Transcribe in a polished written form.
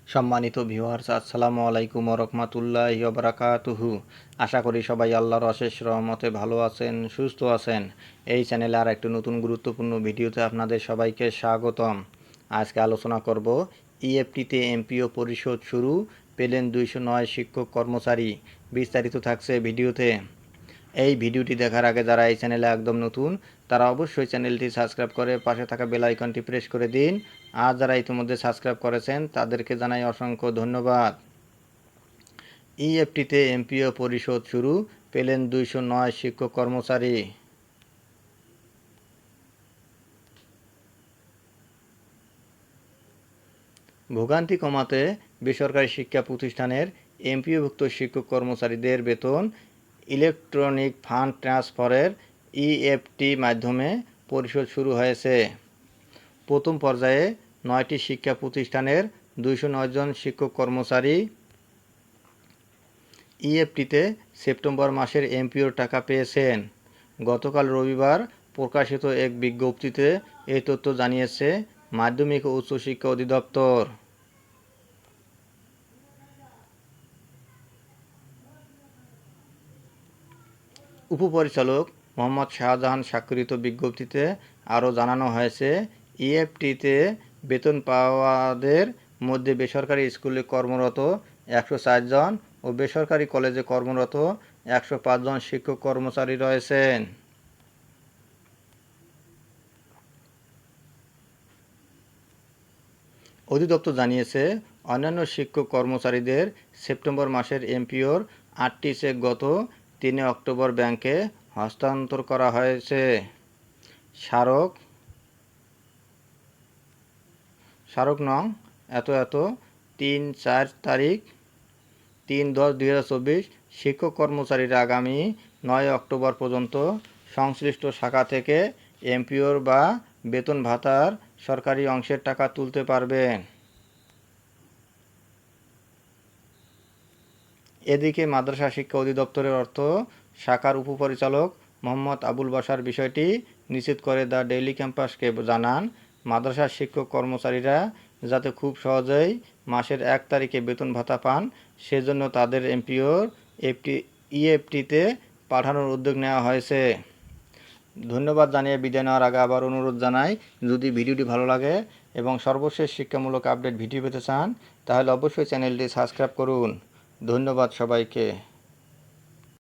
সম্মানিত ভিউয়ার্স, আসসালামু আলাইকুম ওয়া রাহমাতুল্লাহি ওয়া বারাকাতুহু। আশা করি সবাই আল্লাহর অশেষ রহমতে ভালো আছেন, সুস্থ আছেন। এই চ্যানেলে আর একটি নতুন গুরুত্বপূর্ণ ভিডিওতে আপনাদের সবাইকে স্বাগতম। আজকে আলোচনা করব ইএফটিতে এমপিও পরিশোধ শুরু, পেলেন 209 শিক্ষক কর্মচারী। বিস্তারিত থাকছে ভিডিওতে। এই ভিডিওটি দেখার আগে যারা এই চ্যানেলে একদম নতুন তারা অবশ্যই চ্যানেলটি সাবস্ক্রাইব করে পাশে থাকা বেল আইকনটি প্রেস করে দিন। আর যারা ইতিমধ্যে সাবস্ক্রাইব করেছেন তাদেরকে জানাই অসংখ্য ধন্যবাদ। ইএফটিতে এমপিও পরিশোধ শুরু, পেলেন 209 শিক্ষক কর্মচারী। ভোগান্তি কমাতে বেসরকারি শিক্ষা প্রতিষ্ঠানের এমপিওভুক্ত শিক্ষক কর্মচারীদের বেতন ইলেকট্রনিক ফান্ড ট্রান্সফারের ইএফটি মাধ্যমে পরিশোধ শুরু হয়েছে। প্রথম পর্যায়ে 9টি শিক্ষা প্রতিষ্ঠানের 209 জন শিক্ষক কর্মচারী ইএফটিতে সেপ্টেম্বর মাসের এমপিওর টাকা পেয়েছেন। গতকাল রবিবার প্রকাশিত এক বিজ্ঞপ্তিতে এই তথ্য জানিয়েছে মাধ্যমিক ও উচ্চশিক্ষা অধিদপ্তর। উপপরিচালক মোহাম্মদ শাহজাহান স্বাক্ষরিত বিজ্ঞপ্তিতে আরও জানানো হয়েছে, ইএফটিতে বেতন পাওয়াদের মধ্যে বেসরকারি স্কুলে কর্মরত 104 জন ও বেসরকারি কলেজে কর্মরত 105 জন শিক্ষক কর্মচারী রয়েছেন। অধিদপ্তর জানিয়েছে, অন্যান্য শিক্ষক কর্মচারীদের সেপ্টেম্বর মাসের এমপিওর 8টি চেক গত 3 অক্টোবর ব্যাংকে হস্তান্তর করা হয়েছে। স্মারক নং এত 3-4 তারিখ 3-10-2024। শিক্ষক কর্মচারীরা আগামী 9 অক্টোবর পর্যন্ত সংশ্লিষ্ট শাখা থেকে এমপিওর বা বেতন ভাতার সরকারি অংশের টাকা তুলতে পারবেন। এদিকে মাদ্রাসা শিক্ষা অধিদপ্তরের অর্থ শাখার উপপরিচালক মোহাম্মদ আবুল বাশার বিষয়টি নিশ্চিত করে দ্য ডেইলি ক্যাম্পাসকে জানান, মাদ্রাসার শিক্ষক কর্মচারীরা যাতে খুব সহজেই মাসের 1 তারিখে বেতন ভাতা পান সেজন্য তাদের এমপিওর ইএফটিতে পাঠানোর উদ্যোগ নেওয়া হয়েছে। ধন্যবাদ জানিয়ে বিদায় নেওয়ার আগে আবার অনুরোধ জানাই, যদি ভিডিওটি ভালো লাগে এবং সর্বশেষ শিক্ষামূলক আপডেট ভিডিও পেতে চান তাহলে অবশ্যই চ্যানেলটি সাবস্ক্রাইব করুন। ধন্যবাদ সবাইকে।